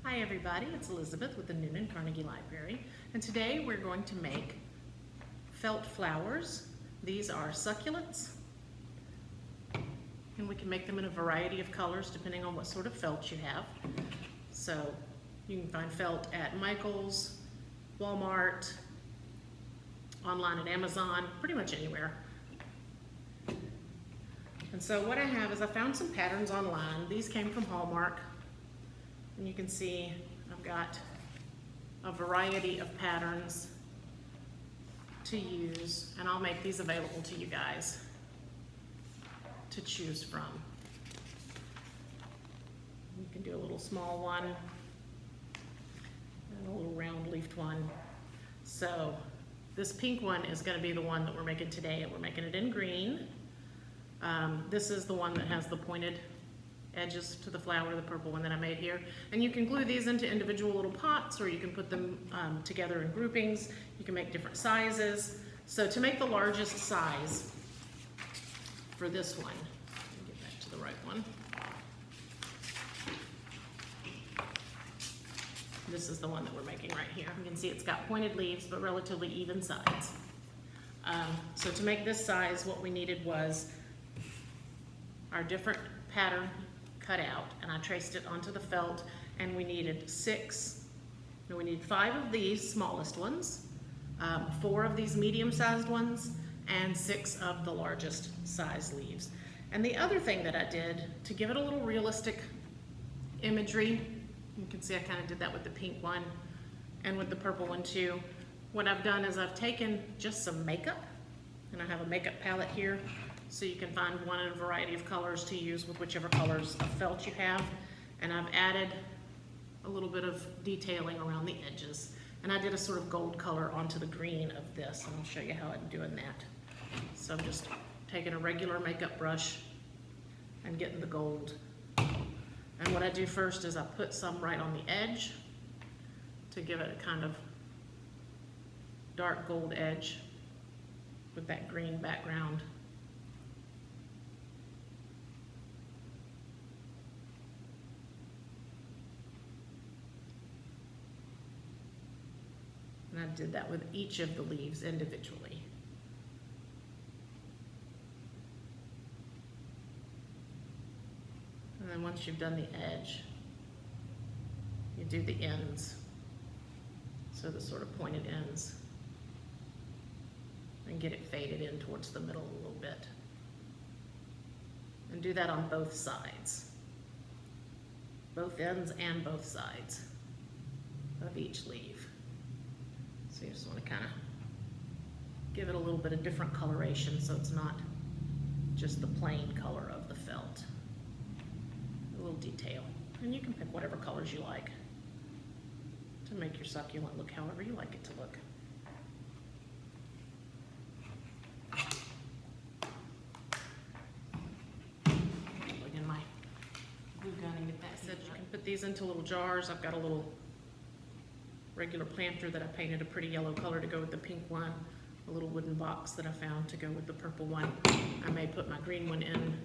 Hi everybody, it's Elizabeth with the Noonan Carnegie Library, and today we're going to make felt flowers. These are succulents, and we can make them in a variety of colors depending on what sort of felt you have. So you can find felt at Michael's, Walmart, online at Amazon, pretty much anywhere. And so what I have is I found some patterns online. These came from Hallmark. And you can see I've got a variety of patterns to use, and I'll make these available to you guys to choose from. You can do a little small one and a little round leafed one. So this pink one is going to be the one that we're making today, and we're making it in green. This is the one that has the pointed edges to the flower, the purple one that I made here. And you can glue these into individual little pots, or you can put them together in groupings. You can make different sizes. So to make the largest size for this one, let me get back to the right one. This is the one that we're making right here. You can see it's got pointed leaves, but relatively even sides. So to make this size, what we needed was our different pattern cut out, and I traced it onto the felt, and we needed 5 of these smallest ones, 4 of these medium-sized ones, and 6 of the largest size leaves. And the other thing that I did to give it a little realistic imagery, you can see I kind of did that with the pink one and with the purple one too. What I've done is I've taken just some makeup, and I have a makeup palette here, so you can find one in a variety of colors to use with whichever colors of felt you have. And I've added a little bit of detailing around the edges. And I did a sort of gold color onto the green of this, and I'll show you how I'm doing that. So I'm just taking a regular makeup brush and getting the gold. And what I do first is I put some right on the edge to give it a kind of dark gold edge with that green background. And I did that with each of the leaves individually. And then once you've done the edge, you do the ends. So the sort of pointed ends. And get it faded in towards the middle a little bit. And do that on both sides. Both ends and both sides of each leaf. So you just want to kind of give it a little bit of different coloration so it's not just the plain color of the felt. A little detail. And you can pick whatever colors you like to make your succulent look however you like it to look. Plug in my glue gun and get that set. You can put these into little jars. I've got a little regular planter that I painted a pretty yellow color to go with the pink one, a little wooden box that I found to go with the purple one. I may put my green one in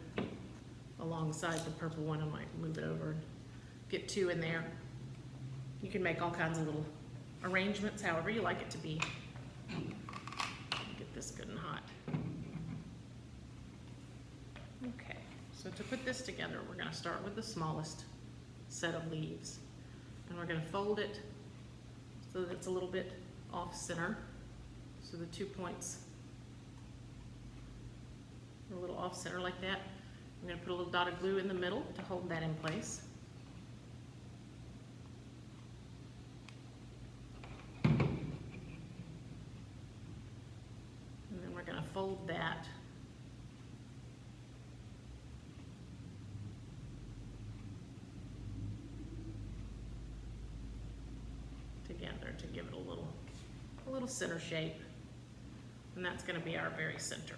alongside the purple one. I might move it over and get 2 in there. You can make all kinds of little arrangements however you like it to be. Get this good and hot. Okay, so to put this together, we're going to start with the smallest set of leaves, and we're going to fold it so that it's a little bit off center. So the 2 points are a little off center like that. I'm going to put a little dot of glue in the middle to hold that in place. And then we're going to fold that together to give it a little center shape, and that's going to be our very center.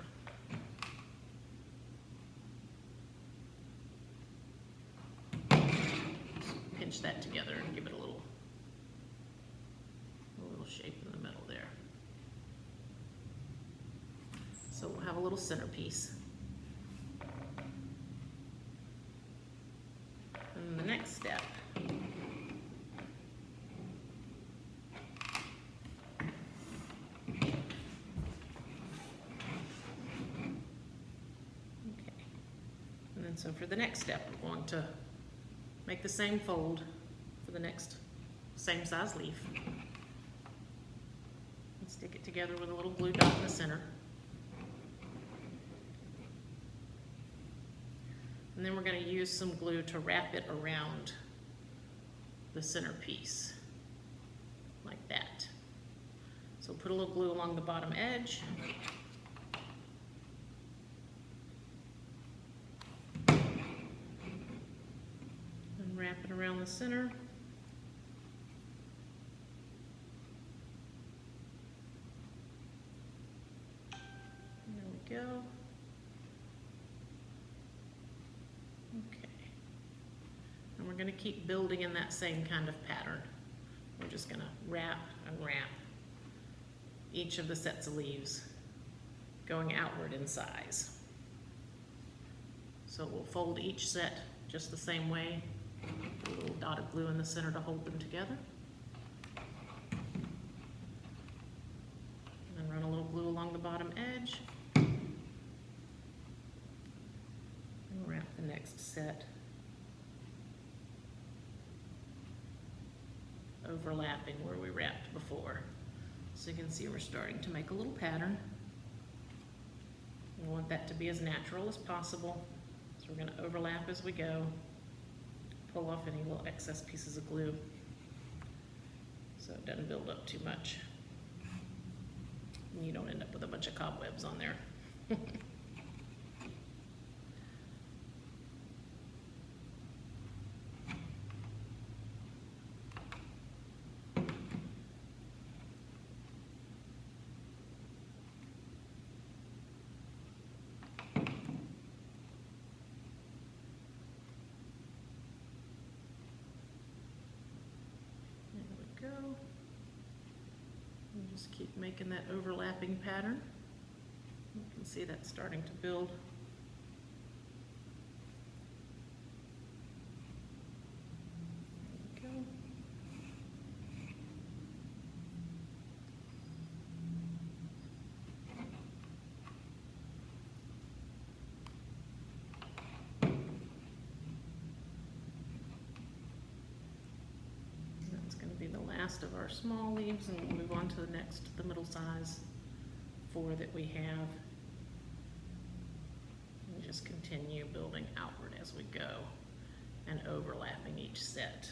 Pinch that together and give it a little shape in the middle there. So we'll have a little centerpiece. And the next step So for the next step, we're going to make the same fold for the next same size leaf. And stick it together with a little glue dot in the center. And then we're going to use some glue to wrap it around the center piece, like that. So put a little glue along the bottom edge. And wrap it around the center. There we go. Okay. And we're going to keep building in that same kind of pattern. We're just going to wrap and wrap each of the sets of leaves going outward in size. So we'll fold each set just the same way. Put a little dot of glue in the center to hold them together. And then run a little glue along the bottom edge. And wrap the next set overlapping where we wrapped before. So you can see we're starting to make a little pattern. We want that to be as natural as possible. So we're going to overlap as we go. Pull off any little excess pieces of glue so it doesn't build up too much. And you don't end up with a bunch of cobwebs on there. And just keep making that overlapping pattern. You can see that's starting to build. There we go. Last of our small leaves, and we'll move on to the next, the middle size 4 that we have. And just continue building outward as we go and overlapping each set.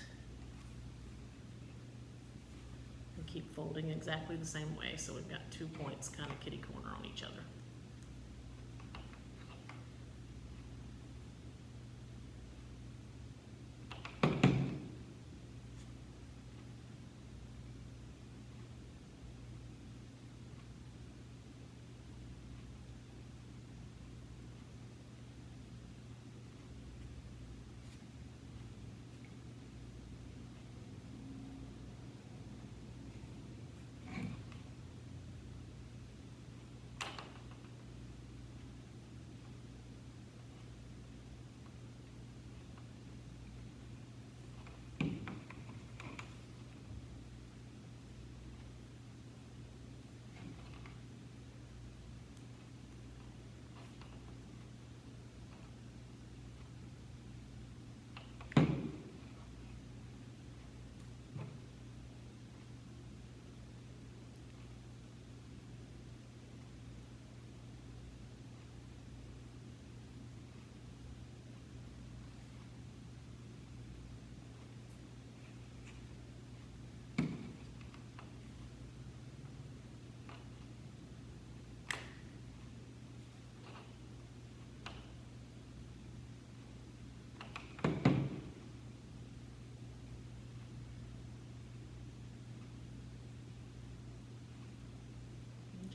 And keep folding exactly the same way, so we've got 2 points kind of kitty corner on each other.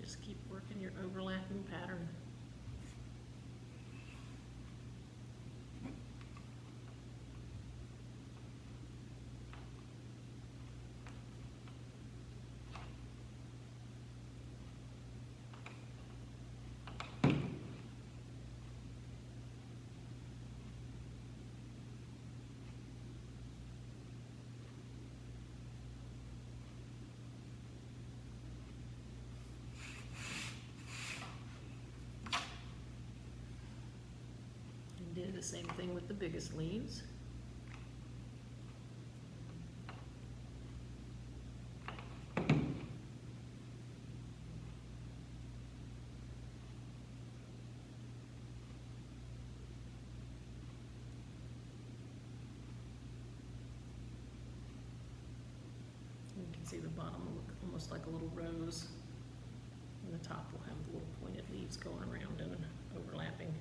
Just keep working your overlapping pattern. the same thing with the biggest leaves. You can see the bottom will look almost like a little rose, and the top will have the little pointed leaves going around and overlapping.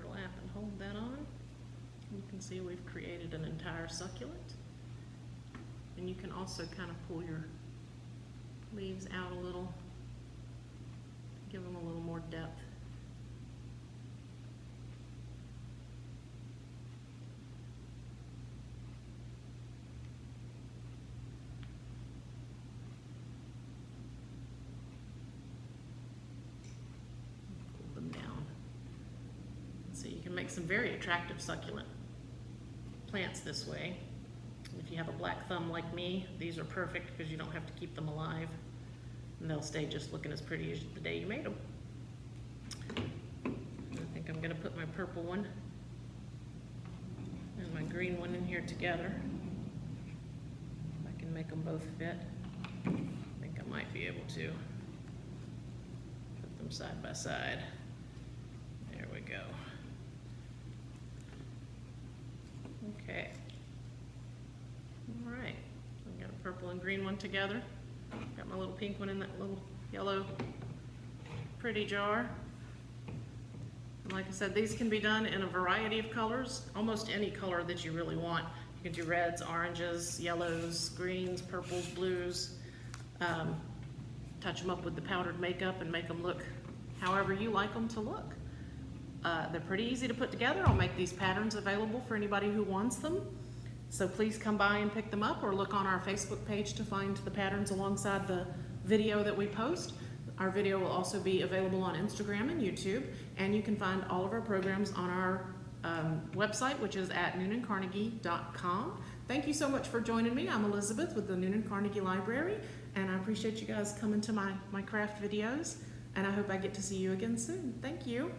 Overlap and hold that on. You can see we've created an entire succulent. And you can also kind of pull your leaves out a little, give them a little more depth. Make some very attractive succulent plants this way. If you have a black thumb like me, these are perfect because you don't have to keep them alive, and they'll stay just looking as pretty as the day you made them. I think I'm going to put my purple one and my green one in here together. I can make them both fit. I think I might be able to put them side by side. There we go. Okay. All right. I've got a purple and green one together. Got my little pink one in that little yellow pretty jar. And like I said, these can be done in a variety of colors, almost any color that you really want. You can do reds, oranges, yellows, greens, purples, blues. Touch them up with the powdered makeup and make them look however you like them to look. They're pretty easy to put together. I'll make these patterns available for anybody who wants them. So please come by and pick them up, or look on our Facebook page to find the patterns alongside the video that we post. Our video will also be available on Instagram and YouTube, and you can find all of our programs on our website, which is at noonandcarnegie.com. Thank you so much for joining me. I'm Elizabeth with the Noonan Carnegie Library, and I appreciate you guys coming to my craft videos, and I hope I get to see you again soon. Thank you.